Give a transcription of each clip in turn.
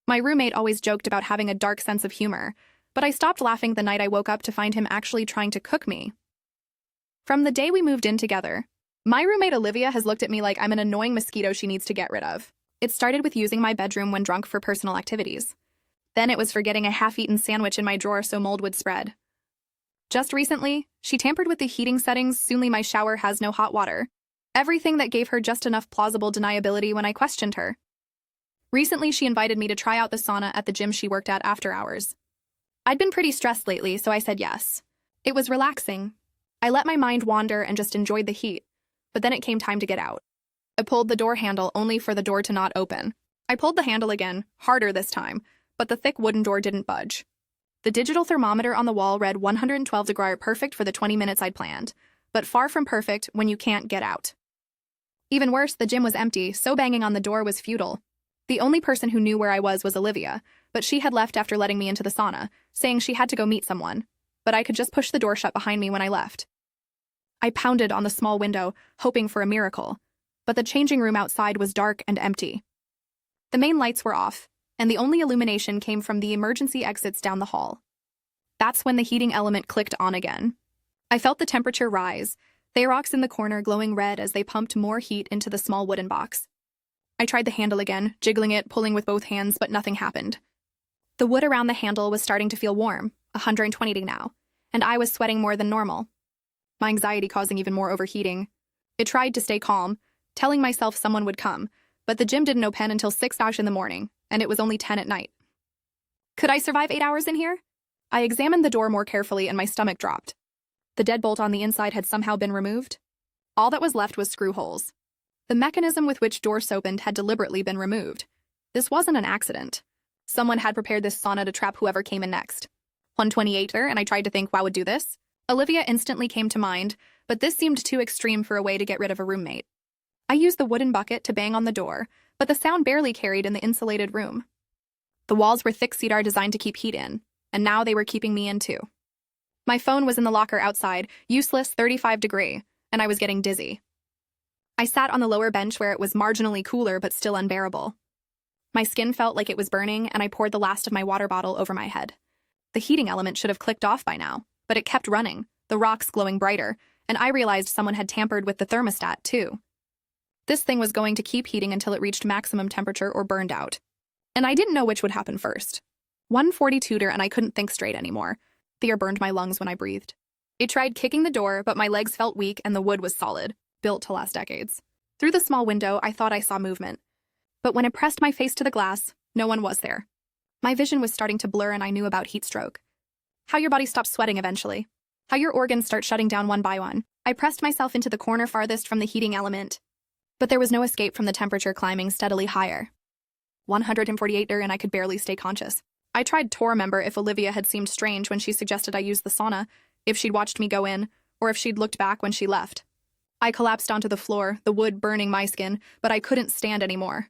My roommate always joked about having a dark sense of humor, but I stopped laughing the night I woke up to find him actually trying to cook me. From the day we moved in together, my roommate Olivia has looked at me like I'm an annoying mosquito she needs to get rid of. It started with using my bedroom when drunk for personal activities. Then it was forgetting a half-eaten sandwich in my drawer so mold would spread. Just recently, she tampered with the heating settings. Soonly my shower has no hot water. Everything that gave her just enough plausible deniability when I questioned her. Recently, she invited me to try out the sauna at the gym she worked at after hours. I'd been pretty stressed lately, so I said yes. It was relaxing. I let my mind wander and just enjoyed the heat, but then it came time to get out. I pulled the door handle only for the door to not open. I pulled the handle again, harder this time, but the thick wooden door didn't budge. The digital thermometer on the wall read 112 degrees, perfect for the 20 minutes I'd planned, but far from perfect when you can't get out. Even worse, the gym was empty, so banging on the door was futile. The only person who knew where I was Olivia, but she had left after letting me into the sauna, saying she had to go meet someone, but I could just push the door shut behind me when I left. I pounded on the small window, hoping for a miracle, but the changing room outside was dark and empty. The main lights were off, and the only illumination came from the emergency exits down the hall. That's when the heating element clicked on again. I felt the temperature rise, Thayrox in the corner glowing red as they pumped more heat into the small wooden box. I tried the handle again, jiggling it, pulling with both hands, but nothing happened. The wood around the handle was starting to feel warm, 120 now, and I was sweating more than normal. My anxiety causing even more overheating. It tried to stay calm, telling myself someone would come, but the gym didn't open until 6 in the morning, and it was only 10 at night. Could I survive 8 hours in here? I examined the door more carefully and my stomach dropped. The deadbolt on the inside had somehow been removed. All that was left was screw holes. The mechanism with which doors opened had deliberately been removed. This wasn't an accident. Someone had prepared this sauna to trap whoever came in next. 128 and I tried to think, wow, would do this? Olivia instantly came to mind, but this seemed too extreme for a way to get rid of a roommate. I used the wooden bucket to bang on the door, but the sound barely carried in the insulated room. The walls were thick cedar designed to keep heat in, and now they were keeping me in too. My phone was in the locker outside, useless 35 degrees, and I was getting dizzy. I sat on the lower bench where it was marginally cooler but still unbearable. My skin felt like it was burning, and I poured the last of my water bottle over my head. The heating element should have clicked off by now, but it kept running, the rocks glowing brighter, and I realized someone had tampered with the thermostat too. This thing was going to keep heating until it reached maximum temperature or burned out. And I didn't know which would happen first. 142 and I couldn't think straight anymore. Fear burned my lungs when I breathed. It tried kicking the door, but my legs felt weak and the wood was solid, built to last decades. Through the small window, I thought I saw movement. But when I pressed my face to the glass, no one was there. My vision was starting to blur and I knew about heat stroke. How your body stops sweating eventually. How your organs start shutting down one by one. I pressed myself into the corner farthest from the heating element. But there was no escape from the temperature climbing steadily higher. 148 and I could barely stay conscious. I tried to remember if Olivia had seemed strange when she suggested I use the sauna, if she'd watched me go in, or if she'd looked back when she left. I collapsed onto the floor, the wood burning my skin, but I couldn't stand anymore.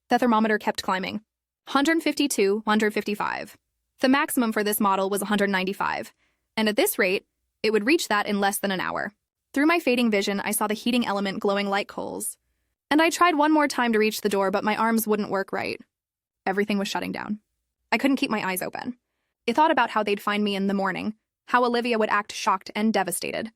The thermometer kept climbing. 152, 155. The maximum for this model was 195, and at this rate, it would reach that in less than an hour. Through my fading vision, I saw the heating element glowing like coals. And I tried one more time to reach the door, but my arms wouldn't work right. Everything was shutting down. I couldn't keep my eyes open. I thought about how they'd find me in the morning, how Olivia would act shocked and devastated.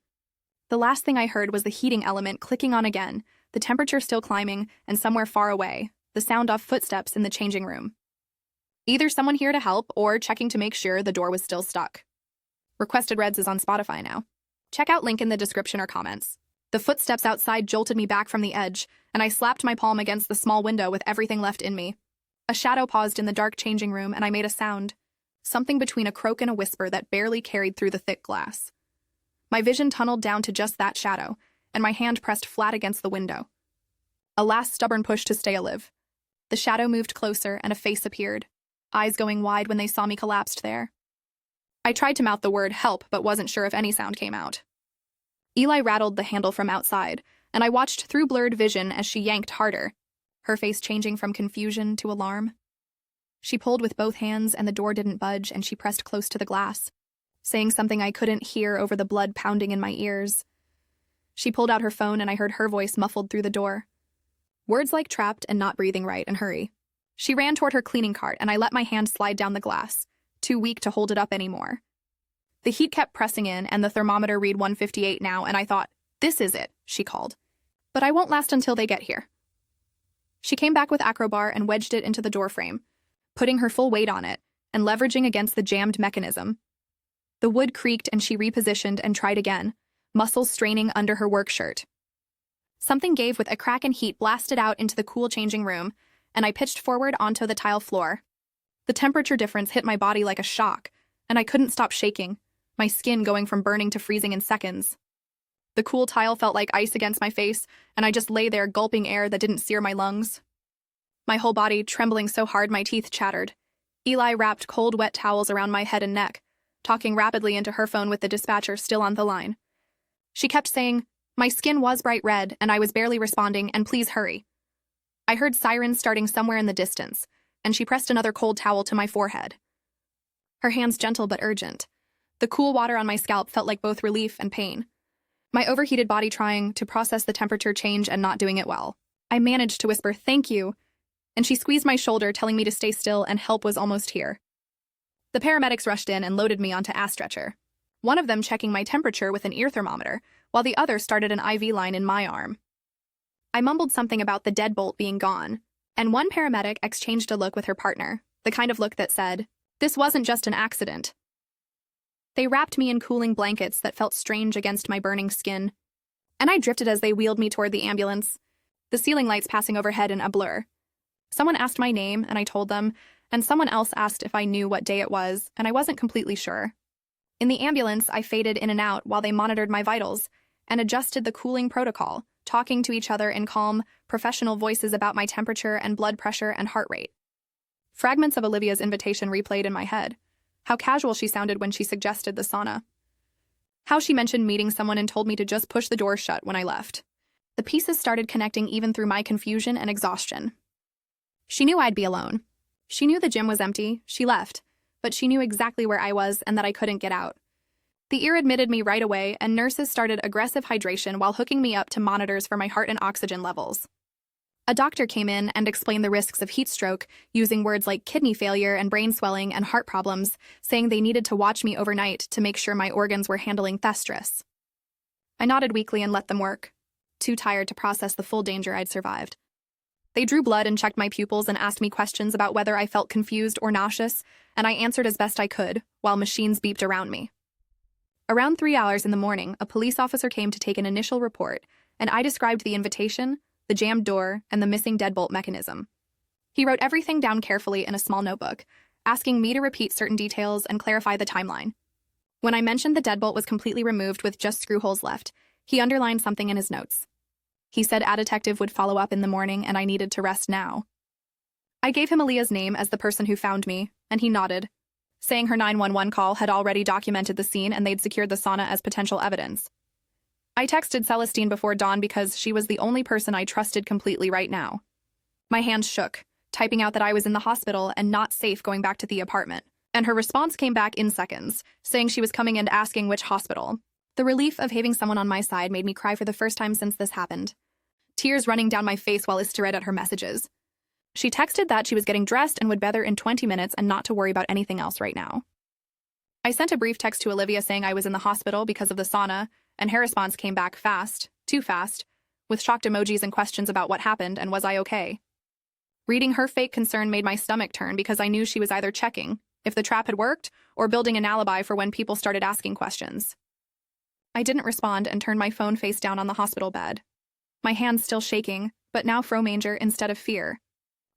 The last thing I heard was the heating element clicking on again, the temperature still climbing, and somewhere far away, the sound of footsteps in the changing room. Either someone here to help or checking to make sure the door was still stuck. Requested Reds is on Spotify now. Check out link in the description or comments. The footsteps outside jolted me back from the edge, and I slapped my palm against the small window with everything left in me. A shadow paused in the dark changing room, and I made a sound. Something between a croak and a whisper that barely carried through the thick glass. My vision tunneled down to just that shadow, and my hand pressed flat against the window. A last stubborn push to stay alive. The shadow moved closer, and a face appeared, eyes going wide when they saw me collapsed there. I tried to mouth the word help, but wasn't sure if any sound came out. Eli rattled the handle from outside, and I watched through blurred vision as she yanked harder, her face changing from confusion to alarm. She pulled with both hands, and the door didn't budge, and she pressed close to the glass, saying something I couldn't hear over the blood pounding in my ears. She pulled out her phone, and I heard her voice muffled through the door. Words like trapped and not breathing right and hurry. She ran toward her cleaning cart, and I let my hand slide down the glass, too weak to hold it up anymore. The heat kept pressing in, and the thermometer read 158 now, and I thought, "This is it," she called. "But I won't last until they get here." She came back with Acrobar and wedged it into the doorframe, putting her full weight on it and leveraging against the jammed mechanism. The wood creaked, and she repositioned and tried again, muscles straining under her work shirt. Something gave with a crack, and heat blasted out into the cool changing room, and I pitched forward onto the tile floor. The temperature difference hit my body like a shock, and I couldn't stop shaking, my skin going from burning to freezing in seconds. The cool tile felt like ice against my face, and I just lay there gulping air that didn't sear my lungs. My whole body trembling so hard my teeth chattered. Eli wrapped cold, wet towels around my head and neck, talking rapidly into her phone with the dispatcher still on the line. She kept saying, "My skin was bright red, and I was barely responding, and please hurry." I heard sirens starting somewhere in the distance, and she pressed another cold towel to my forehead. Her hands gentle but urgent. The cool water on my scalp felt like both relief and pain. My overheated body trying to process the temperature change and not doing it well. I managed to whisper, "Thank you," and she squeezed my shoulder, telling me to stay still and help was almost here. The paramedics rushed in and loaded me onto a stretcher, one of them checking my temperature with an ear thermometer, while the other started an IV line in my arm. I mumbled something about the deadbolt being gone, and one paramedic exchanged a look with her partner, the kind of look that said, "This wasn't just an accident." They wrapped me in cooling blankets that felt strange against my burning skin, and I drifted as they wheeled me toward the ambulance, the ceiling lights passing overhead in a blur. Someone asked my name, and I told them, and someone else asked if I knew what day it was, and I wasn't completely sure. In the ambulance, I faded in and out while they monitored my vitals and adjusted the cooling protocol, talking to each other in calm, professional voices about my temperature and blood pressure and heart rate. Fragments of Olivia's invitation replayed in my head. How casual she sounded when she suggested the sauna. How she mentioned meeting someone and told me to just push the door shut when I left. The pieces started connecting even through my confusion and exhaustion. She knew I'd be alone. She knew the gym was empty, she left, but she knew exactly where I was and that I couldn't get out. The ear admitted me right away, and nurses started aggressive hydration while hooking me up to monitors for my heart and oxygen levels. A doctor came in and explained the risks of heat stroke, using words like kidney failure and brain swelling and heart problems, saying they needed to watch me overnight to make sure my organs were handling the stress. I nodded weakly and let them work, too tired to process the full danger I'd survived. They drew blood and checked my pupils and asked me questions about whether I felt confused or nauseous, and I answered as best I could, while machines beeped around me. Around 3 hours in the morning, a police officer came to take an initial report, and I described the invitation, the jammed door, and the missing deadbolt mechanism. He wrote everything down carefully in a small notebook, asking me to repeat certain details and clarify the timeline. When I mentioned the deadbolt was completely removed with just screw holes left, he underlined something in his notes. He said a detective would follow up in the morning and I needed to rest now. I gave him Aaliyah's name as the person who found me, and he nodded, saying her 911 call had already documented the scene and they'd secured the sauna as potential evidence. I texted Celestine before dawn because she was the only person I trusted completely right now. My hands shook, typing out that I was in the hospital and not safe going back to the apartment, and her response came back in seconds, saying she was coming and asking which hospital. The relief of having someone on my side made me cry for the first time since this happened, tears running down my face while Ista read at her messages. She texted that she was getting dressed and would be there in 20 minutes and not to worry about anything else right now. I sent a brief text to Olivia saying I was in the hospital because of the sauna, and her response came back fast, too fast, with shocked emojis and questions about what happened and was I okay. Reading her fake concern made my stomach turn because I knew she was either checking if the trap had worked or building an alibi for when people started asking questions. I didn't respond and turned my phone face down on the hospital bed. My hands still shaking, but now fromanger instead of fear.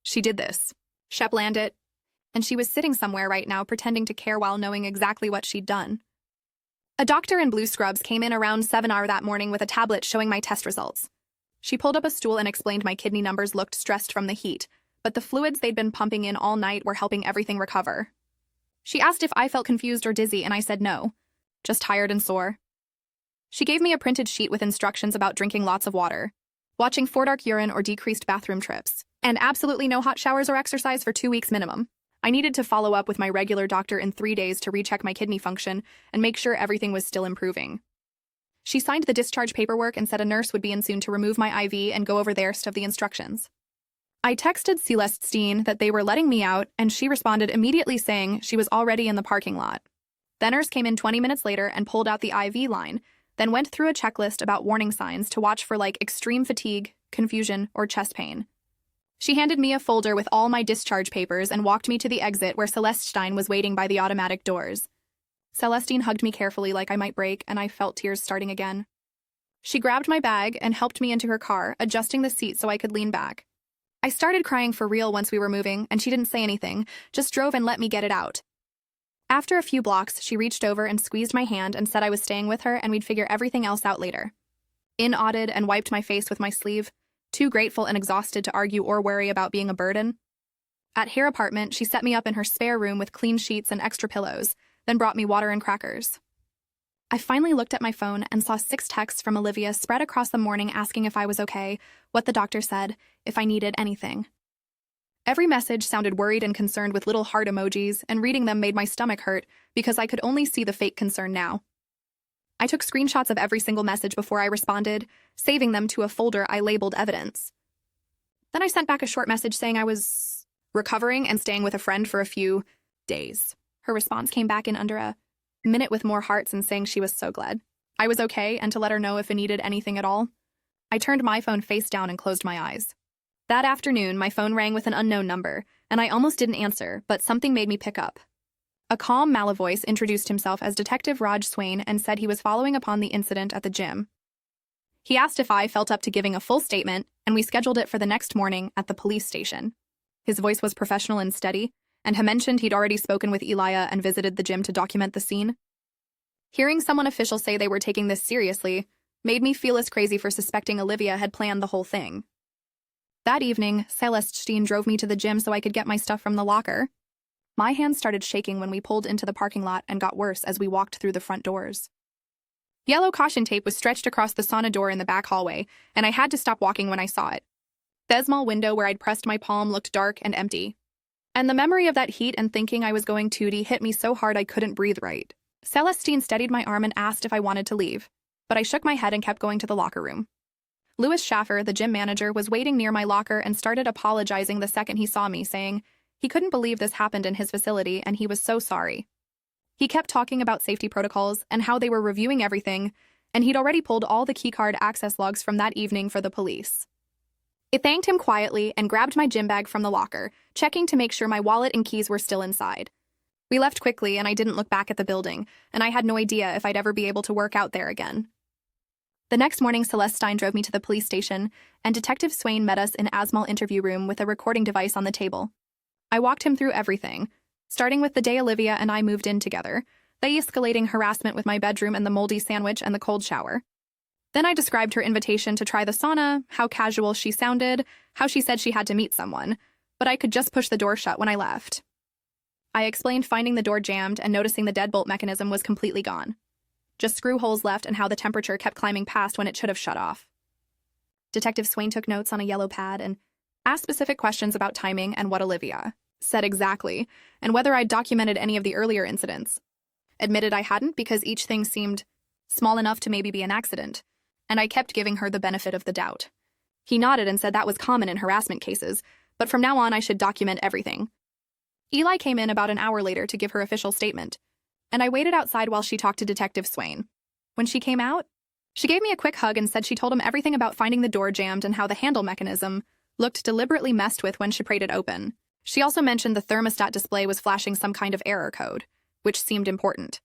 She did this. Shep landed, and she was sitting somewhere right now pretending to care while knowing exactly what she'd done. A doctor in blue scrubs came in around 7 hours that morning with a tablet showing my test results. She pulled up a stool and explained my kidney numbers looked stressed from the heat, but the fluids they'd been pumping in all night were helping everything recover. She asked if I felt confused or dizzy, and I said no, just tired and sore. She gave me a printed sheet with instructions about drinking lots of water, watching for dark urine or decreased bathroom trips, and absolutely no hot showers or exercise for 2 weeks minimum. I needed to follow up with my regular doctor in 3 days to recheck my kidney function and make sure everything was still improving. She signed the discharge paperwork and said a nurse would be in soon to remove my IV and go over the rest of the instructions. I texted Celestine that they were letting me out, and she responded immediately saying she was already in the parking lot. The nurse came in 20 minutes later and pulled out the IV line, then went through a checklist about warning signs to watch for like extreme fatigue, confusion, or chest pain. She handed me a folder with all my discharge papers and walked me to the exit where Celestine was waiting by the automatic doors. Celestine hugged me carefully like I might break, and I felt tears starting again. She grabbed my bag and helped me into her car, adjusting the seat so I could lean back. I started crying for real once we were moving, and she didn't say anything, just drove and let me get it out. After a few blocks, she reached over and squeezed my hand and said I was staying with her and we'd figure everything else out later. Nodded and wiped my face with my sleeve, too grateful and exhausted to argue or worry about being a burden. At her apartment, she set me up in her spare room with clean sheets and extra pillows, then brought me water and crackers. I finally looked at my phone and saw 6 texts from Olivia spread across the morning asking if I was okay, what the doctor said, if I needed anything. Every message sounded worried and concerned with little heart emojis, and reading them made my stomach hurt because I could only see the fake concern now. I took screenshots of every single message before I responded, saving them to a folder I labeled evidence. Then I sent back a short message saying I was recovering and staying with a friend for a few days. Her response came back in under a minute with more hearts and saying she was so glad I was okay and to let her know if I needed anything at all. I turned my phone face down and closed my eyes. That afternoon, my phone rang with an unknown number, and I almost didn't answer, but something made me pick up. A calm Malavoice introduced himself as Detective Raj Swain and said he was following upon the incident at the gym. He asked if I felt up to giving a full statement, and we scheduled it for the next morning at the police station. His voice was professional and steady, and he mentioned he'd already spoken with Elia and visited the gym to document the scene. Hearing someone official say they were taking this seriously made me feel as crazy for suspecting Olivia had planned the whole thing. That evening, Celestine drove me to the gym so I could get my stuff from the locker. My hands started shaking when we pulled into the parking lot and got worse as we walked through the front doors. Yellow caution tape was stretched across the sauna door in the back hallway, and I had to stop walking when I saw it. The small window where I'd pressed my palm looked dark and empty. And the memory of that heat and thinking I was going 2D hit me so hard I couldn't breathe right. Celestine steadied my arm and asked if I wanted to leave, but I shook my head and kept going to the locker room. Louis Schaffer, the gym manager, was waiting near my locker and started apologizing the second he saw me, saying he couldn't believe this happened in his facility and he was so sorry. He kept talking about safety protocols and how they were reviewing everything, and he'd already pulled all the keycard access logs from that evening for the police. I thanked him quietly and grabbed my gym bag from the locker, checking to make sure my wallet and keys were still inside. We left quickly and I didn't look back at the building, and I had no idea if I'd ever be able to work out there again. The next morning, Celestine drove me to the police station, and Detective Swain met us in Asmal interview room with a recording device on the table. I walked him through everything, starting with the day Olivia and I moved in together, the escalating harassment with my bedroom and the moldy sandwich and the cold shower. Then I described her invitation to try the sauna, how casual she sounded, how she said she had to meet someone, but I could just push the door shut when I left. I explained finding the door jammed and noticing the deadbolt mechanism was completely gone. Just screw holes left and how the temperature kept climbing past when it should have shut off. Detective Swain took notes on a yellow pad and asked specific questions about timing and what Olivia said exactly, and whether I'd documented any of the earlier incidents. Admitted I hadn't because each thing seemed small enough to maybe be an accident, and I kept giving her the benefit of the doubt. He nodded and said that was common in harassment cases, but from now on I should document everything. Eli came in about an hour later to give her official statement, and I waited outside while she talked to Detective Swain. When she came out, she gave me a quick hug and said she told him everything about finding the door jammed and how the handle mechanism looked deliberately messed with when she prayed it open. She also mentioned the thermostat display was flashing some kind of error code, which seemed important.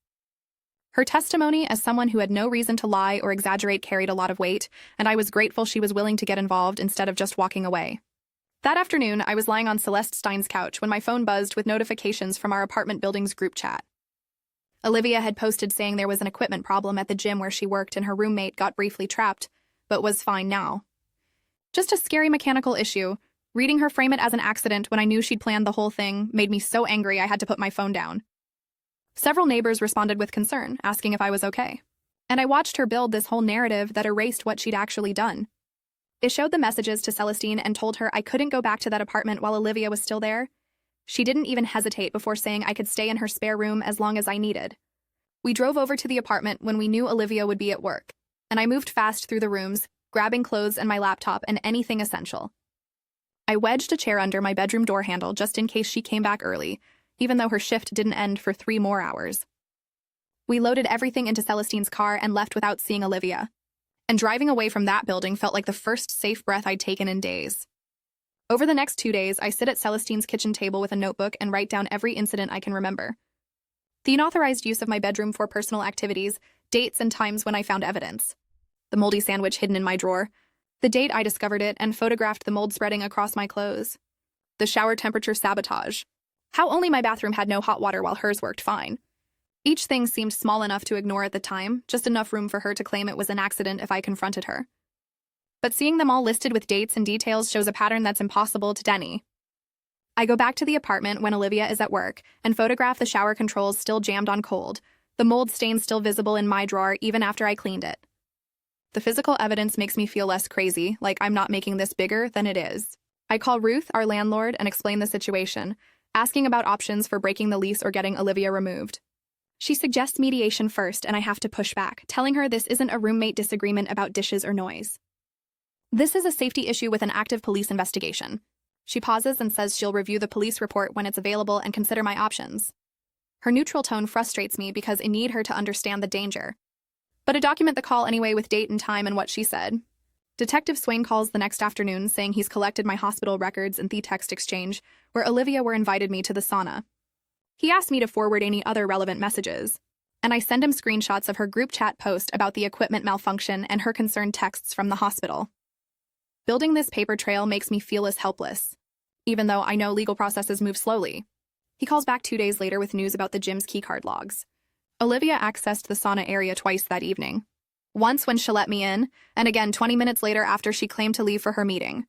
Her testimony as someone who had no reason to lie or exaggerate carried a lot of weight, and I was grateful she was willing to get involved instead of just walking away. That afternoon, I was lying on Celestine's couch when my phone buzzed with notifications from our apartment building's group chat. Olivia had posted saying there was an equipment problem at the gym where she worked and her roommate got briefly trapped, but was fine now. Just a scary mechanical issue. Reading her frame it as an accident when I knew she'd planned the whole thing made me so angry I had to put my phone down. Several neighbors responded with concern, asking if I was okay. And I watched her build this whole narrative that erased what she'd actually done. It showed the messages to Celestine and told her I couldn't go back to that apartment while Olivia was still there. She didn't even hesitate before saying I could stay in her spare room as long as I needed. We drove over to the apartment when we knew Olivia would be at work, and I moved fast through the rooms, grabbing clothes and my laptop and anything essential. I wedged a chair under my bedroom door handle just in case she came back early, even though her shift didn't end for 3 more hours. We loaded everything into Celestine's car and left without seeing Olivia. And driving away from that building felt like the first safe breath I'd taken in days. Over the next 2 days, I sit at Celestine's kitchen table with a notebook and write down every incident I can remember. The unauthorized use of my bedroom for personal activities, dates and times when I found evidence. The moldy sandwich hidden in my drawer, the date I discovered it and photographed the mold spreading across my clothes. The shower temperature sabotage. How only my bathroom had no hot water while hers worked fine. Each thing seemed small enough to ignore at the time, just enough room for her to claim it was an accident if I confronted her. But seeing them all listed with dates and details shows a pattern that's impossible to deny. I go back to the apartment when Olivia is at work and photograph the shower controls still jammed on cold, the mold stain still visible in my drawer even after I cleaned it. The physical evidence makes me feel less crazy, like I'm not making this bigger than it is. I call Ruth, our landlord, and explain the situation, asking about options for breaking the lease or getting Olivia removed. She suggests mediation first, and I have to push back, telling her this isn't a roommate disagreement about dishes or noise. This is a safety issue with an active police investigation. She pauses and says she'll review the police report when it's available and consider my options. Her neutral tone frustrates me because I need her to understand the danger. But I document the call anyway with date and time and what she said. Detective Swain calls the next afternoon saying he's collected my hospital records and the text exchange where Olivia invited me to the sauna. He asked me to forward any other relevant messages, and I send him screenshots of her group chat post about the equipment malfunction and her concerned texts from the hospital. Building this paper trail makes me feel as helpless, even though I know legal processes move slowly. He calls back 2 days later with news about the gym's keycard logs. Olivia accessed the sauna area twice that evening. Once when she let me in, and again 20 minutes later after she claimed to leave for her meeting.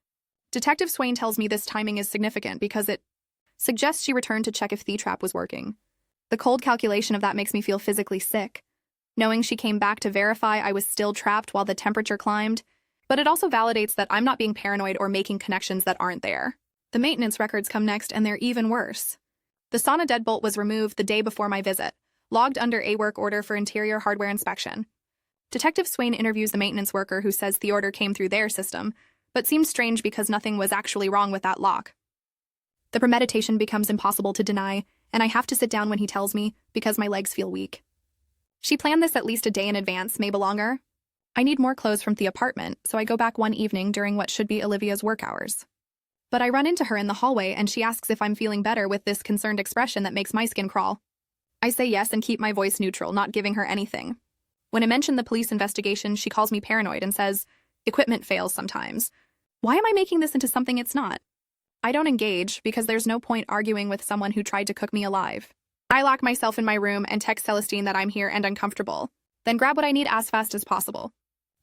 Detective Swain tells me this timing is significant because it suggests she returned to check if the trap was working. The cold calculation of that makes me feel physically sick, knowing she came back to verify I was still trapped while the temperature climbed, but it also validates that I'm not being paranoid or making connections that aren't there. The maintenance records come next, and they're even worse. The sauna deadbolt was removed the day before my visit, logged under a work order for interior hardware inspection. Detective Swain interviews the maintenance worker who says the order came through their system, but seems strange because nothing was actually wrong with that lock. The premeditation becomes impossible to deny, and I have to sit down when he tells me because my legs feel weak. She planned this at least a day in advance, maybe longer. I need more clothes from the apartment, so I go back one evening during what should be Olivia's work hours. But I run into her in the hallway and she asks if I'm feeling better with this concerned expression that makes my skin crawl. I say yes and keep my voice neutral, not giving her anything. When I mention the police investigation, she calls me paranoid and says, "Equipment fails sometimes. Why am I making this into something it's not?" I don't engage because there's no point arguing with someone who tried to cook me alive. I lock myself in my room and text Celestine that I'm here and uncomfortable, then grab what I need as fast as possible.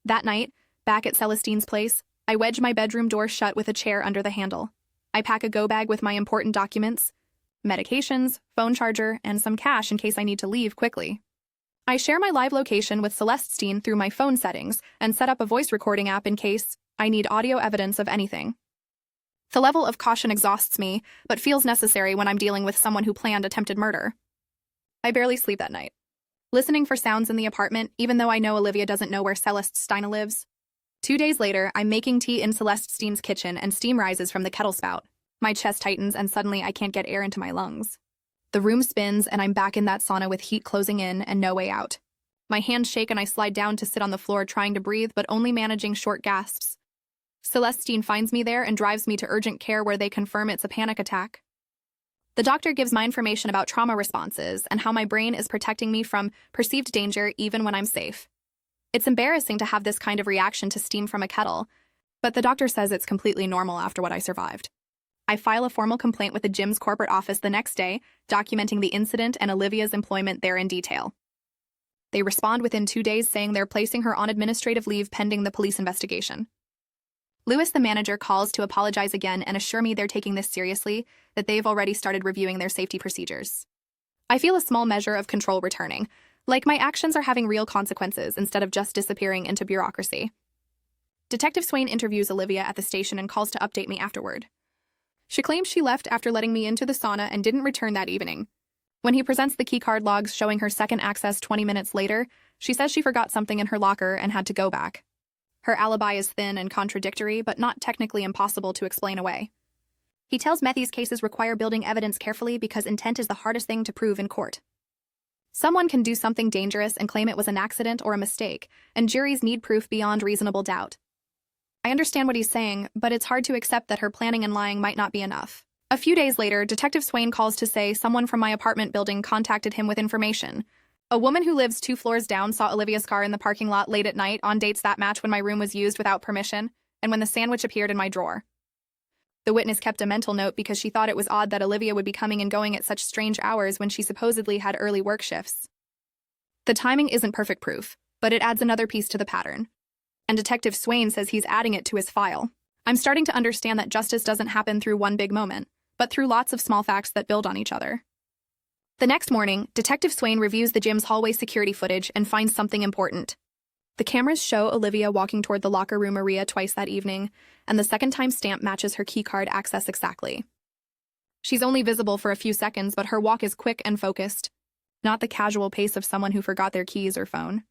That night, back at Celestine's place, I wedge my bedroom door shut with a chair under the handle. I pack a go bag with my important documents, medications, phone charger, and some cash in case I need to leave quickly. I share my live location with Celestine through my phone settings and set up a voice recording app in case I need audio evidence of anything. The level of caution exhausts me, but feels necessary when I'm dealing with someone who planned attempted murder. I barely sleep that night, listening for sounds in the apartment, even though I know Olivia doesn't know where Celestine lives. 2 days later, I'm making tea in Celestine's kitchen and steam rises from the kettle spout. My chest tightens and suddenly I can't get air into my lungs. The room spins and I'm back in that sauna with heat closing in and no way out. My hands shake and I slide down to sit on the floor trying to breathe but only managing short gasps. Celestine finds me there and drives me to urgent care where they confirm it's a panic attack. The doctor gives my information about trauma responses and how my brain is protecting me from perceived danger even when I'm safe. It's embarrassing to have this kind of reaction to steam from a kettle, but the doctor says it's completely normal after what I survived. I file a formal complaint with the gym's corporate office the next day, documenting the incident and Olivia's employment there in detail. They respond within 2 days saying they're placing her on administrative leave pending the police investigation. Lewis, the manager, calls to apologize again and assure me they're taking this seriously, that they've already started reviewing their safety procedures. I feel a small measure of control returning, like my actions are having real consequences instead of just disappearing into bureaucracy. Detective Swain interviews Olivia at the station and calls to update me afterward. She claims she left after letting me into the sauna and didn't return that evening. When he presents the keycard logs showing her second access 20 minutes later, she says she forgot something in her locker and had to go back. Her alibi is thin and contradictory, but not technically impossible to explain away. He tells me these cases require building evidence carefully because intent is the hardest thing to prove in court. Someone can do something dangerous and claim it was an accident or a mistake, and juries need proof beyond reasonable doubt. I understand what he's saying, but it's hard to accept that her planning and lying might not be enough. A few days later, Detective Swain calls to say someone from my apartment building contacted him with information. A woman who lives 2 floors down saw Olivia's car in the parking lot late at night on dates that match when my room was used without permission, and when the sandwich appeared in my drawer. The witness kept a mental note because she thought it was odd that Olivia would be coming and going at such strange hours when she supposedly had early work shifts. The timing isn't perfect proof, but it adds another piece to the pattern. And Detective Swain says he's adding it to his file. I'm starting to understand that justice doesn't happen through one big moment, but through lots of small facts that build on each other. The next morning, Detective Swain reviews the gym's hallway security footage and finds something important. The cameras show Olivia walking toward the locker room area twice that evening, and the second time stamp matches her keycard access exactly. She's only visible for a few seconds, but her walk is quick and focused, not the casual pace of someone who forgot their keys or phone.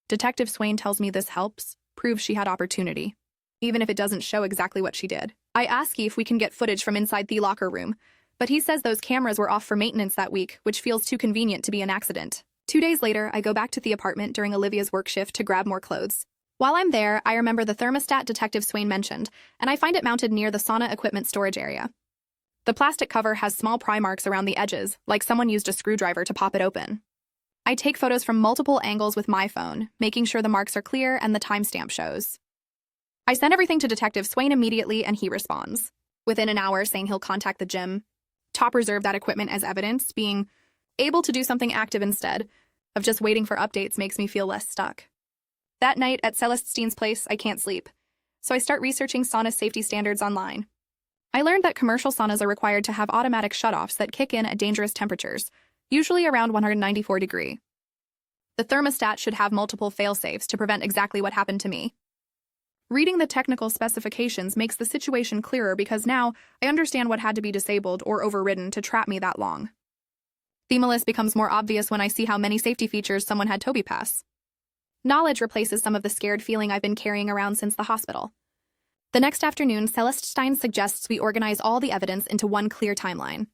Detective Swain tells me this helps, proves she had opportunity, even if it doesn't show exactly what she did. I ask if we can get footage from inside the locker room, but he says those cameras were off for maintenance that week, which feels too convenient to be an accident. 2 days later, I go back to the apartment during Olivia's work shift to grab more clothes. While I'm there, I remember the thermostat Detective Swain mentioned, and I find it mounted near the sauna equipment storage area. The plastic cover has small pry marks around the edges, like someone used a screwdriver to pop it open. I take photos from multiple angles with my phone, making sure the marks are clear and the timestamp shows. I send everything to Detective Swain immediately, and he responds within an hour saying he'll contact the gym. Top reserve that equipment as evidence, being able to do something active instead of just waiting for updates makes me feel less stuck. That night at Celestine's place, I can't sleep, so I start researching sauna safety standards online. I learned that commercial saunas are required to have automatic shutoffs that kick in at dangerous temperatures, usually around 194 degrees. The thermostat should have multiple fail-safes to prevent exactly what happened to me. Reading the technical specifications makes the situation clearer because now I understand what had to be disabled or overridden to trap me that long. The list becomes more obvious when I see how many safety features someone had Toby pass. Knowledge replaces some of the scared feeling I've been carrying around since the hospital. The next afternoon, Celestine suggests we organize all the evidence into one clear timeline.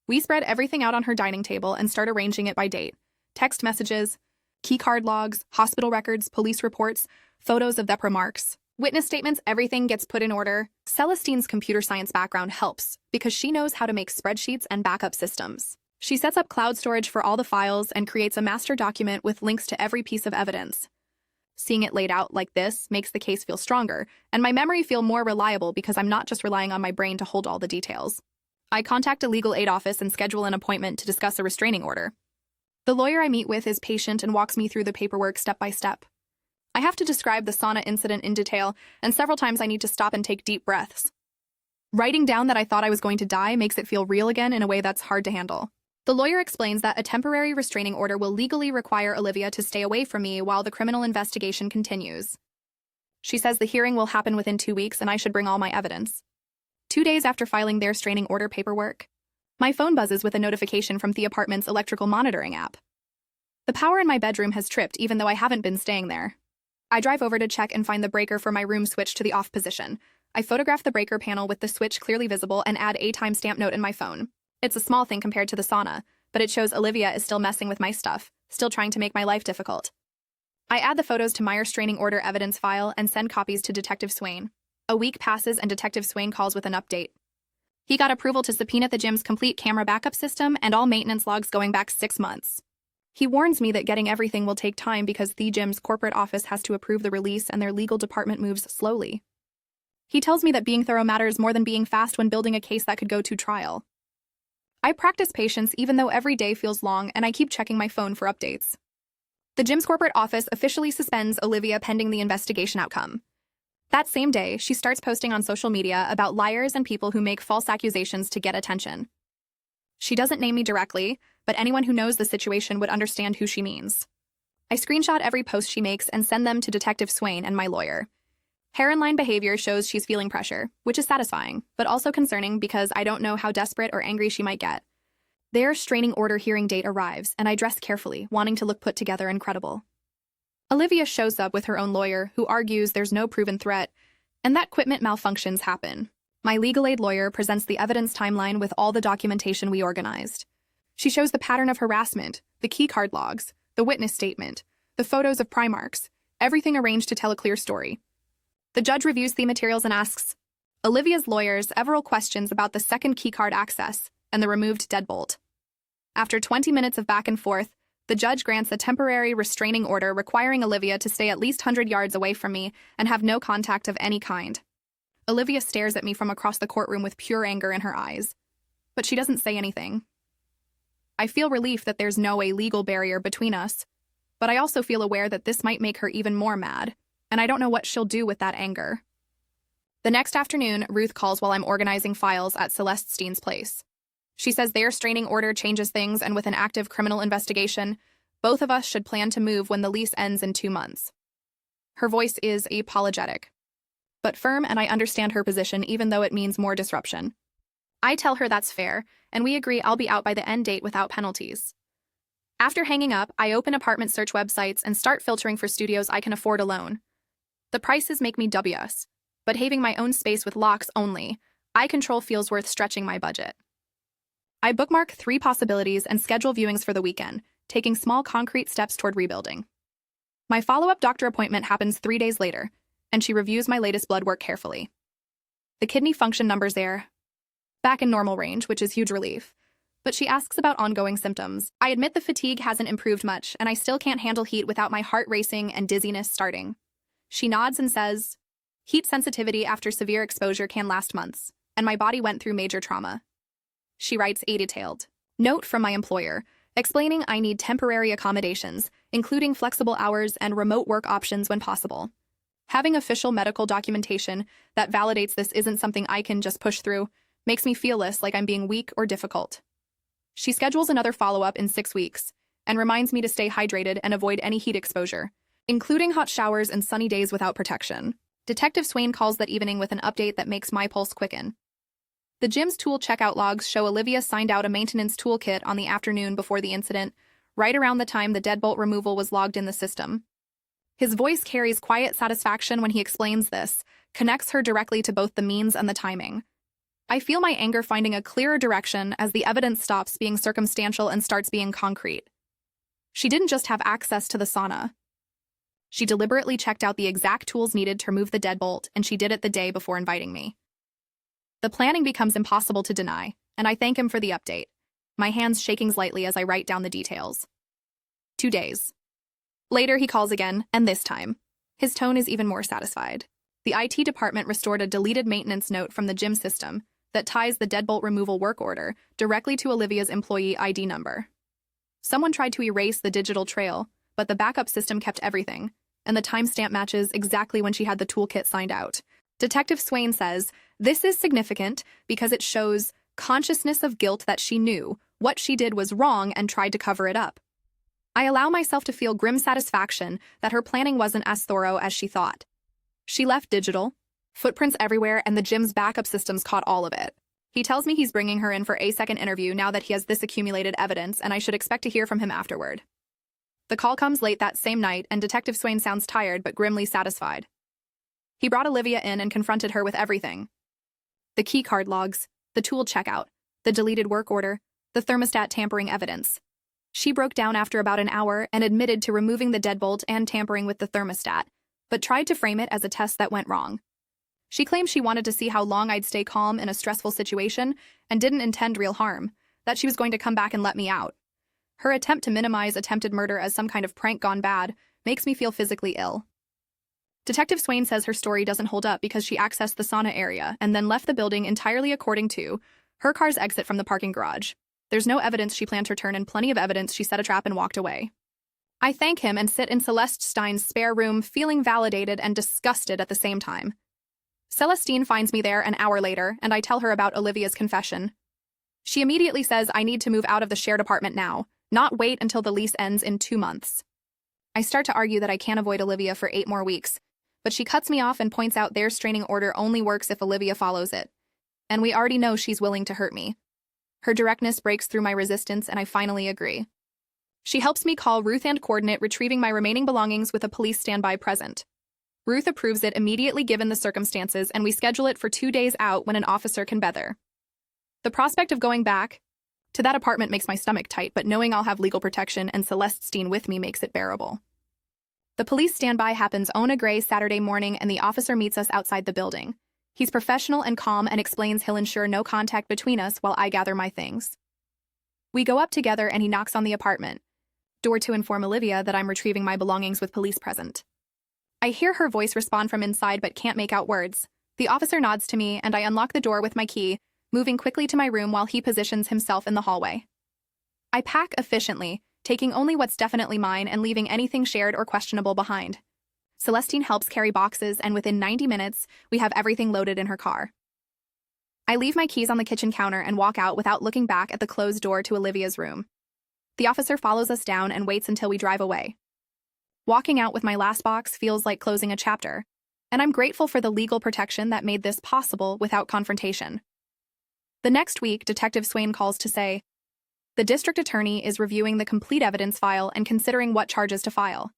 We spread everything out on her dining table and start arranging it by date. Text messages, keycard logs, hospital records, police reports, photos of the remarks, witness statements, everything gets put in order. Celestine's computer science background helps because she knows how to make spreadsheets and backup systems. She sets up cloud storage for all the files and creates a master document with links to every piece of evidence. Seeing it laid out like this makes the case feel stronger, and my memory feel more reliable because I'm not just relying on my brain to hold all the details. I contact a legal aid office and schedule an appointment to discuss a restraining order. The lawyer I meet with is patient and walks me through the paperwork step by step. I have to describe the sauna incident in detail, and several times I need to stop and take deep breaths. Writing down that I thought I was going to die makes it feel real again in a way that's hard to handle. The lawyer explains that a temporary restraining order will legally require Olivia to stay away from me while the criminal investigation continues. She says the hearing will happen within 2 weeks and I should bring all my evidence. 2 days after filing their restraining order paperwork, my phone buzzes with a notification from the apartment's electrical monitoring app. The power in my bedroom has tripped even though I haven't been staying there. I drive over to check and find the breaker for my room switched to the off position. I photograph the breaker panel with the switch clearly visible and add a timestamp note in my phone. It's a small thing compared to the sauna, but it shows Olivia is still messing with my stuff, still trying to make my life difficult. I add the photos to my restraining order evidence file and send copies to Detective Swain. A week passes and Detective Swain calls with an update. He got approval to subpoena the gym's complete camera backup system and all maintenance logs going back 6 months. He warns me that getting everything will take time because the gym's corporate office has to approve the release and their legal department moves slowly. He tells me that being thorough matters more than being fast when building a case that could go to trial. I practice patience even though every day feels long and I keep checking my phone for updates. The gym's corporate office officially suspends Olivia pending the investigation outcome. That same day, she starts posting on social media about liars and people who make false accusations to get attention. She doesn't name me directly, but anyone who knows the situation would understand who she means. I screenshot every post she makes and send them to Detective Swain and my lawyer. Her in-line behavior shows she's feeling pressure, which is satisfying, but also concerning because I don't know how desperate or angry she might get. Their restraining order hearing date arrives, and I dress carefully, wanting to look put together and credible. Olivia shows up with her own lawyer, who argues there's no proven threat, and that equipment malfunctions happen. My legal aid lawyer presents the evidence timeline with all the documentation we organized. She shows the pattern of harassment, the keycard logs, the witness statement, the photos of Primarks, everything arranged to tell a clear story. The judge reviews the materials and asks Olivia's lawyers several questions about the second keycard access and the removed deadbolt. After 20 minutes of back and forth, the judge grants a temporary restraining order requiring Olivia to stay at least 100 yards away from me and have no contact of any kind. Olivia stares at me from across the courtroom with pure anger in her eyes, but she doesn't say anything. I feel relief that there's no legal barrier between us, but I also feel aware that this might make her even more mad, and I don't know what she'll do with that anger. The next afternoon, Ruth calls while I'm organizing files at Celeste Steen's place. She says their restraining order changes things, and with an active criminal investigation, both of us should plan to move when the lease ends in 2 months. Her voice is apologetic, but firm, and I understand her position even though it means more disruption. I tell her that's fair, and we agree I'll be out by the end date without penalties. After hanging up, I open apartment search websites and start filtering for studios I can afford alone. The prices make me dubious, but having my own space with locks only, I control feels worth stretching my budget. I bookmark 3 possibilities and schedule viewings for the weekend, taking small concrete steps toward rebuilding. My follow-up doctor appointment happens 3 days later, and she reviews my latest blood work carefully. The kidney function numbers there, back in normal range, which is huge relief, but she asks about ongoing symptoms. I admit the fatigue hasn't improved much, and I still can't handle heat without my heart racing and dizziness starting. She nods and says, heat sensitivity after severe exposure can last months, and my body went through major trauma. She writes a detailed note from my employer, explaining I need temporary accommodations, including flexible hours and remote work options when possible. Having official medical documentation that validates this isn't something I can just push through makes me feel less like I'm being weak or difficult. She schedules another follow-up in 6 weeks and reminds me to stay hydrated and avoid any heat exposure, including hot showers and sunny days without protection. Detective Swain calls that evening with an update that makes my pulse quicken. The gym's tool checkout logs show Olivia signed out a maintenance toolkit on the afternoon before the incident, right around the time the deadbolt removal was logged in the system. His voice carries quiet satisfaction when he explains this, connects her directly to both the means and the timing. I feel my anger finding a clearer direction as the evidence stops being circumstantial and starts being concrete. She didn't just have access to the sauna. She deliberately checked out the exact tools needed to remove the deadbolt, and she did it the day before inviting me. The planning becomes impossible to deny, and I thank him for the update, my hands shaking slightly as I write down the details. 2 days. Later, he calls again, and this time, his tone is even more satisfied. The IT department restored a deleted maintenance note from the gym system that ties the deadbolt removal work order directly to Olivia's employee ID number. Someone tried to erase the digital trail, but the backup system kept everything, and the timestamp matches exactly when she had the toolkit signed out. Detective Swain says, this is significant because it shows consciousness of guilt that she knew what she did was wrong and tried to cover it up. I allow myself to feel grim satisfaction that her planning wasn't as thorough as she thought. She left digital, footprints everywhere, and the gym's backup systems caught all of it. He tells me he's bringing her in for a second interview now that he has this accumulated evidence, and I should expect to hear from him afterward. The call comes late that same night, and Detective Swain sounds tired but grimly satisfied. He brought Olivia in and confronted her with everything. The keycard logs, the tool checkout, the deleted work order, the thermostat tampering evidence. She broke down after about an hour and admitted to removing the deadbolt and tampering with the thermostat, but tried to frame it as a test that went wrong. She claimed she wanted to see how long I'd stay calm in a stressful situation and didn't intend real harm, that she was going to come back and let me out. Her attempt to minimize attempted murder as some kind of prank gone bad makes me feel physically ill. Detective Swain says her story doesn't hold up because she accessed the sauna area and then left the building entirely according to her car's exit from the parking garage. There's no evidence she planned her turn and plenty of evidence she set a trap and walked away. I thank him and sit in Celeste Stein's spare room feeling validated and disgusted at the same time. Celestine finds me there an hour later, and I tell her about Olivia's confession. She immediately says I need to move out of the shared apartment now, not wait until the lease ends in 2 months. I start to argue that I can't avoid Olivia for 8 more weeks, but she cuts me off and points out their restraining order only works if Olivia follows it. And we already know she's willing to hurt me. Her directness breaks through my resistance, and I finally agree. She helps me call Ruth and coordinate retrieving my remaining belongings with a police standby present. Ruth approves it immediately given the circumstances, and we schedule it for 2 days out when an officer can better. The prospect of going back to that apartment makes my stomach tight, but knowing I'll have legal protection and Celestine with me makes it bearable. The police standby happens on a gray Saturday morning, and the officer meets us outside the building. He's professional and calm and explains he'll ensure no contact between us while I gather my things. We go up together and he knocks on the apartment door to inform Olivia that I'm retrieving my belongings with police present. I hear her voice respond from inside but can't make out words. The officer nods to me and I unlock the door with my key, moving quickly to my room while he positions himself in the hallway. I pack efficiently, taking only what's definitely mine and leaving anything shared or questionable behind. Celestine helps carry boxes, and within 90 minutes, we have everything loaded in her car. I leave my keys on the kitchen counter and walk out without looking back at the closed door to Olivia's room. The officer follows us down and waits until we drive away. Walking out with my last box feels like closing a chapter, and I'm grateful for the legal protection that made this possible without confrontation. The next week, Detective Swain calls to say, the district attorney is reviewing the complete evidence file and considering what charges to file.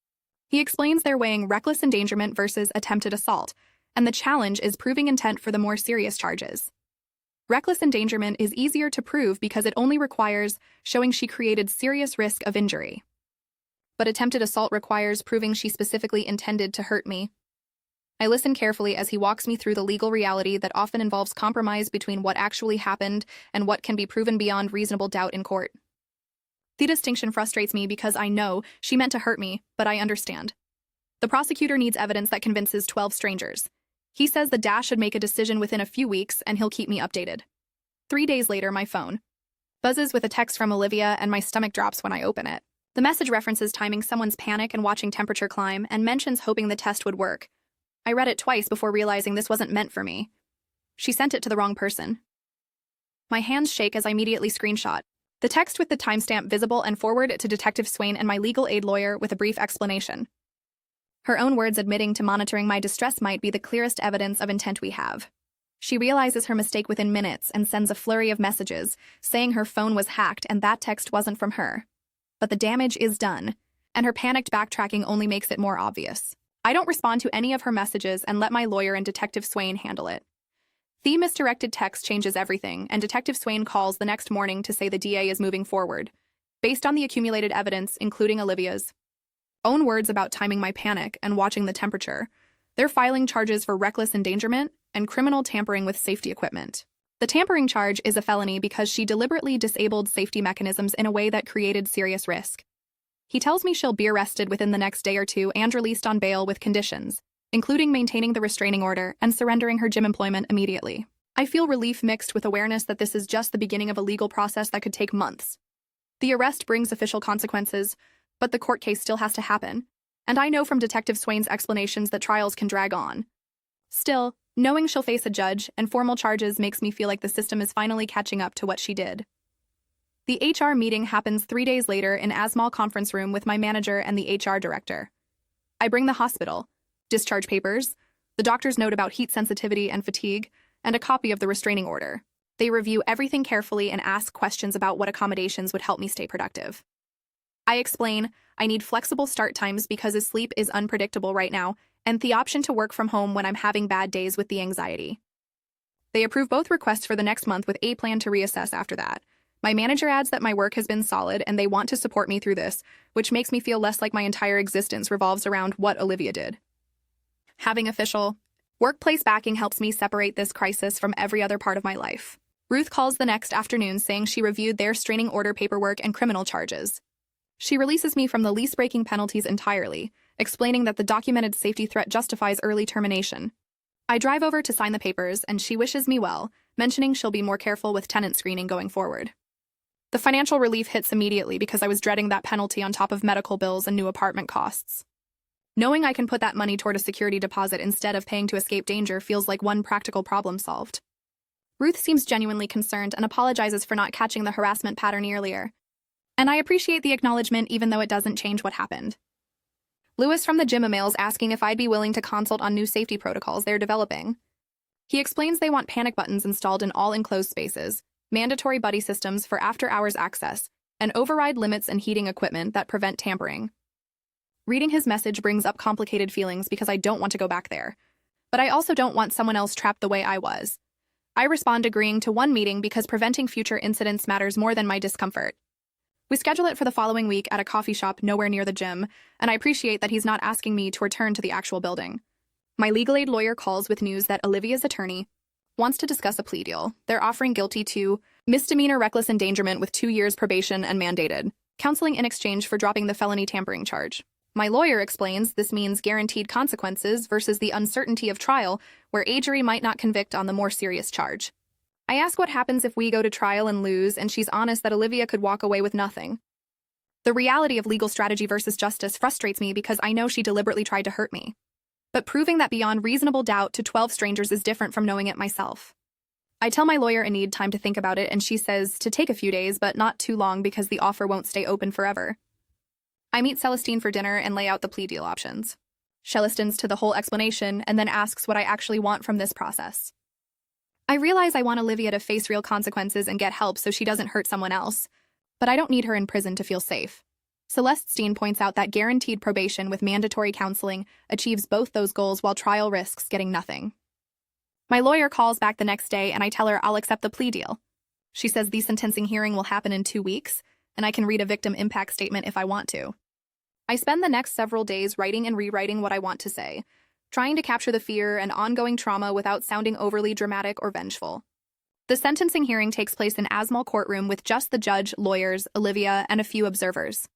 He explains they're weighing reckless endangerment versus attempted assault, and the challenge is proving intent for the more serious charges. Reckless endangerment is easier to prove because it only requires showing she created serious risk of injury. But attempted assault requires proving she specifically intended to hurt me. I listen carefully as he walks me through the legal reality that often involves compromise between what actually happened and what can be proven beyond reasonable doubt in court. The distinction frustrates me because I know she meant to hurt me, but I understand. The prosecutor needs evidence that convinces 12 strangers. He says the DAS should make a decision within a few weeks and he'll keep me updated. 3 days later, my phone buzzes with a text from Olivia and my stomach drops when I open it. The message references timing someone's panic and watching temperature climb and mentions hoping the test would work. I read it twice before realizing this wasn't meant for me. She sent it to the wrong person. My hands shake as I immediately screenshot the text with the timestamp visible and forward it to Detective Swain and my legal aid lawyer with a brief explanation. Her own words admitting to monitoring my distress might be the clearest evidence of intent we have. She realizes her mistake within minutes and sends a flurry of messages, saying her phone was hacked and that text wasn't from her. But the damage is done, and her panicked backtracking only makes it more obvious. I don't respond to any of her messages and let my lawyer and Detective Swain handle it. The misdirected text changes everything, and Detective Swain calls the next morning to say the DA is moving forward, based on the accumulated evidence, including Olivia's own words about timing my panic and watching the temperature. They're filing charges for reckless endangerment and criminal tampering with safety equipment. The tampering charge is a felony because she deliberately disabled safety mechanisms in a way that created serious risk. He tells me she'll be arrested within the next day or two and released on bail with conditions, including maintaining the restraining order and surrendering her gym employment immediately. I feel relief mixed with awareness that this is just the beginning of a legal process that could take months. The arrest brings official consequences, but the court case still has to happen, and I know from Detective Swain's explanations that trials can drag on. Still, knowing she'll face a judge and formal charges makes me feel like the system is finally catching up to what she did. The HR meeting happens 3 days later in Asmal conference room with my manager and the HR director. I bring the hospital, discharge papers, the doctor's note about heat sensitivity and fatigue, and a copy of the restraining order. They review everything carefully and ask questions about what accommodations would help me stay productive. I explain I need flexible start times because his sleep is unpredictable right now, and the option to work from home when I'm having bad days with the anxiety. They approve both requests for the next month with a plan to reassess after that. My manager adds that my work has been solid and they want to support me through this, which makes me feel less like my entire existence revolves around what Olivia did. Having official workplace backing helps me separate this crisis from every other part of my life. Ruth calls the next afternoon saying she reviewed their restraining order paperwork and criminal charges. She releases me from the lease-breaking penalties entirely, explaining that the documented safety threat justifies early termination. I drive over to sign the papers, and she wishes me well, mentioning she'll be more careful with tenant screening going forward. The financial relief hits immediately because I was dreading that penalty on top of medical bills and new apartment costs. Knowing I can put that money toward a security deposit instead of paying to escape danger feels like one practical problem solved. Ruth seems genuinely concerned and apologizes for not catching the harassment pattern earlier. And I appreciate the acknowledgement even though it doesn't change what happened. Lewis from the gym emails asking if I'd be willing to consult on new safety protocols they're developing. He explains they want panic buttons installed in all enclosed spaces, mandatory buddy systems for after-hours access, and override limits and heating equipment that prevent tampering. Reading his message brings up complicated feelings because I don't want to go back there. But I also don't want someone else trapped the way I was. I respond agreeing to one meeting because preventing future incidents matters more than my discomfort. We schedule it for the following week at a coffee shop nowhere near the gym, and I appreciate that he's not asking me to return to the actual building. My legal aid lawyer calls with news that Olivia's attorney wants to discuss a plea deal. They're offering guilty to misdemeanor reckless endangerment with 2 years probation and mandated counseling in exchange for dropping the felony tampering charge. My lawyer explains this means guaranteed consequences versus the uncertainty of trial, where a jury might not convict on the more serious charge. I ask what happens if we go to trial and lose, and she's honest that Olivia could walk away with nothing. The reality of legal strategy versus justice frustrates me because I know she deliberately tried to hurt me. But proving that beyond reasonable doubt to 12 strangers is different from knowing it myself. I tell my lawyer I need time to think about it, and she says to take a few days, but not too long because the offer won't stay open forever. I meet Celestine for dinner and lay out the plea deal options. She listens to the whole explanation and then asks what I actually want from this process. I realize I want Olivia to face real consequences and get help so she doesn't hurt someone else, but I don't need her in prison to feel safe. Celestine points out that guaranteed probation with mandatory counseling achieves both those goals while trial risks getting nothing. My lawyer calls back the next day and I tell her I'll accept the plea deal. She says the sentencing hearing will happen in 2 weeks, and I can read a victim impact statement if I want to. I spend the next several days writing and rewriting what I want to say, trying to capture the fear and ongoing trauma without sounding overly dramatic or vengeful. The sentencing hearing takes place in Asmal courtroom with just the judge, lawyers, Olivia, and a few observers.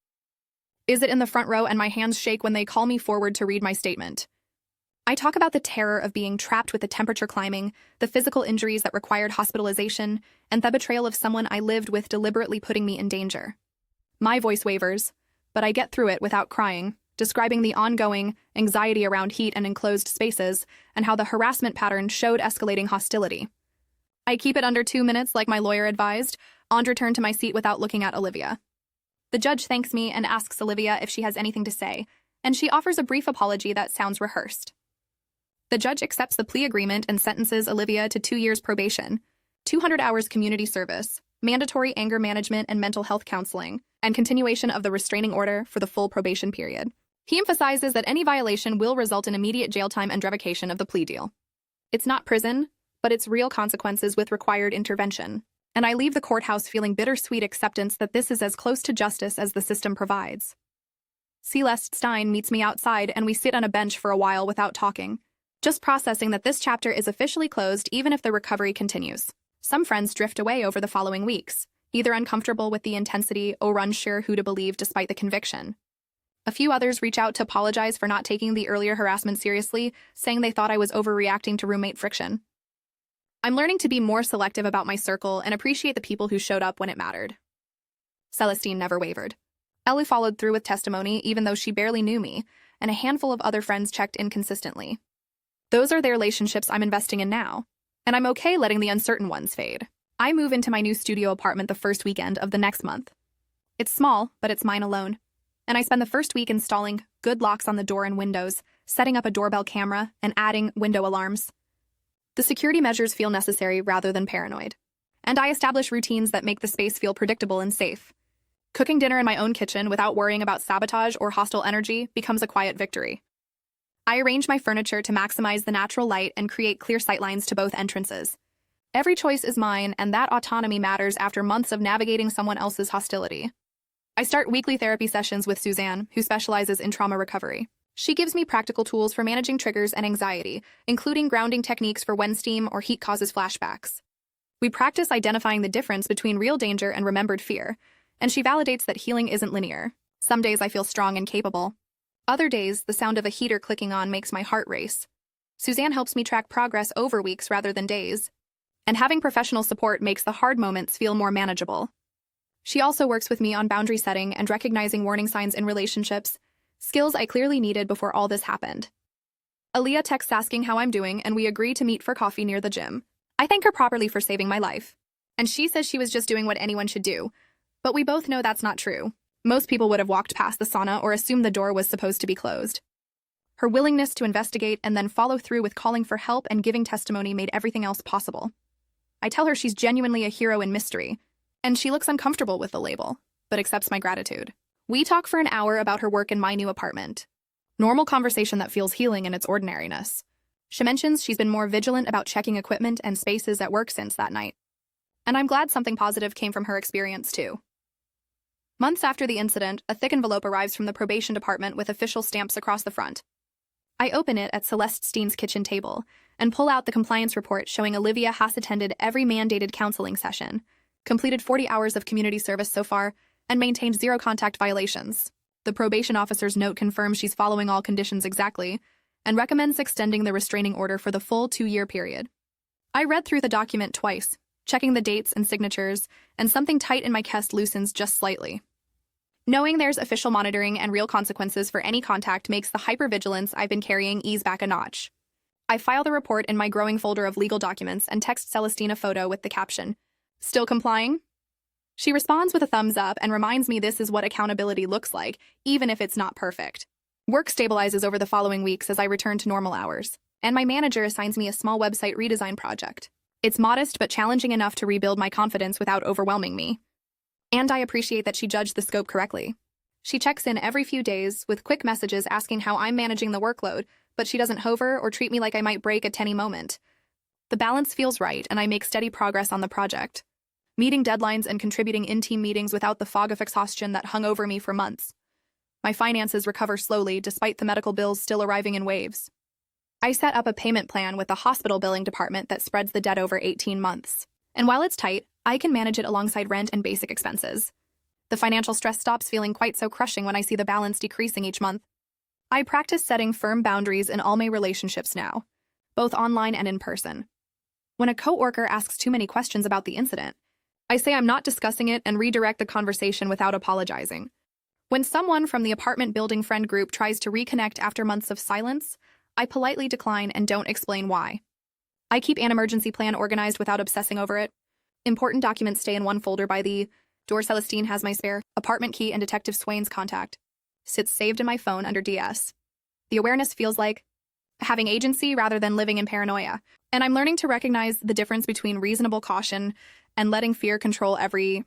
Is it in the front row and my hands shake when they call me forward to read my statement. I talk about the terror of being trapped with the temperature climbing, the physical injuries that required hospitalization, and the betrayal of someone I lived with deliberately putting me in danger. My voice wavers, but I get through it without crying, describing the ongoing anxiety around heat and enclosed spaces and how the harassment pattern showed escalating hostility. I keep it under 2 minutes like my lawyer advised, and return to my seat without looking at Olivia. The judge thanks me and asks Olivia if she has anything to say, and she offers a brief apology that sounds rehearsed. The judge accepts the plea agreement and sentences Olivia to 2 years probation, 200 hours community service, mandatory anger management and mental health counseling, and continuation of the restraining order for the full probation period. He emphasizes that any violation will result in immediate jail time and revocation of the plea deal. It's not prison, but it's real consequences with required intervention, and I leave the courthouse feeling bittersweet acceptance that this is as close to justice as the system provides. Celeste Stein meets me outside and we sit on a bench for a while without talking, just processing that this chapter is officially closed even if the recovery continues. Some friends drift away over the following weeks, either uncomfortable with the intensity or unsure who to believe despite the conviction. A few others reach out to apologize for not taking the earlier harassment seriously, saying they thought I was overreacting to roommate friction. I'm learning to be more selective about my circle and appreciate the people who showed up when it mattered. Celestine never wavered. Ellie followed through with testimony even though she barely knew me, and a handful of other friends checked in consistently. Those are the relationships I'm investing in now, and I'm okay letting the uncertain ones fade. I move into my new studio apartment the first weekend of the next month. It's small, but it's mine alone. And I spend the first week installing good locks on the door and windows, setting up a doorbell camera, and adding window alarms. The security measures feel necessary rather than paranoid. And I establish routines that make the space feel predictable and safe. Cooking dinner in my own kitchen without worrying about sabotage or hostile energy becomes a quiet victory. I arrange my furniture to maximize the natural light and create clear sightlines to both entrances. Every choice is mine, and that autonomy matters after months of navigating someone else's hostility. I start weekly therapy sessions with Suzanne, who specializes in trauma recovery. She gives me practical tools for managing triggers and anxiety, including grounding techniques for when steam or heat causes flashbacks. We practice identifying the difference between real danger and remembered fear, and she validates that healing isn't linear. Some days I feel strong and capable. Other days, the sound of a heater clicking on makes my heart race. Suzanne helps me track progress over weeks rather than days, and having professional support makes the hard moments feel more manageable. She also works with me on boundary setting and recognizing warning signs in relationships, skills I clearly needed before all this happened. Aaliyah texts asking how I'm doing, and we agree to meet for coffee near the gym. I thank her properly for saving my life, and she says she was just doing what anyone should do, but we both know that's not true. Most people would have walked past the sauna or assumed the door was supposed to be closed. Her willingness to investigate and then follow through with calling for help and giving testimony made everything else possible. I tell her she's genuinely a hero in mystery, and she looks uncomfortable with the label, but accepts my gratitude. We talk for an hour about her work in my new apartment. Normal conversation that feels healing in its ordinariness. She mentions she's been more vigilant about checking equipment and spaces at work since that night. And I'm glad something positive came from her experience, too. Months after the incident, a thick envelope arrives from the probation department with official stamps across the front. I open it at Celeste Steen's kitchen table and pull out the compliance report showing Olivia has attended every mandated counseling session, completed 40 hours of community service so far, and maintained 0 contact violations. The probation officer's note confirms she's following all conditions exactly and recommends extending the restraining order for the full 2-year period. I read through the document twice, checking the dates and signatures, and something tight in my chest loosens just slightly. Knowing there's official monitoring and real consequences for any contact makes the hypervigilance I've been carrying ease back a notch. I file the report in my growing folder of legal documents and text Celestine a photo with the caption, "Still complying?" She responds with a thumbs up and reminds me this is what accountability looks like, even if it's not perfect. Work stabilizes over the following weeks as I return to normal hours, and my manager assigns me a small website redesign project. It's modest but challenging enough to rebuild my confidence without overwhelming me. And I appreciate that she judged the scope correctly. She checks in every few days with quick messages asking how I'm managing the workload, but she doesn't hover or treat me like I might break at any moment. The balance feels right, and I make steady progress on the project, meeting deadlines and contributing in team meetings without the fog of exhaustion that hung over me for months. My finances recover slowly despite the medical bills still arriving in waves. I set up a payment plan with the hospital billing department that spreads the debt over 18 months. And while it's tight, I can manage it alongside rent and basic expenses. The financial stress stops feeling quite so crushing when I see the balance decreasing each month. I practice setting firm boundaries in all my relationships now, both online and in person. When a coworker asks too many questions about the incident, I say I'm not discussing it and redirect the conversation without apologizing. When someone from the apartment building friend group tries to reconnect after months of silence, I politely decline and don't explain why. I keep an emergency plan organized without obsessing over it. Important documents stay in one folder by the door. Celestine has my spare apartment key, and Detective Swain's contact sits saved in my phone under DS. The awareness feels like having agency rather than living in paranoia, and I'm learning to recognize the difference between reasonable caution and letting fear control every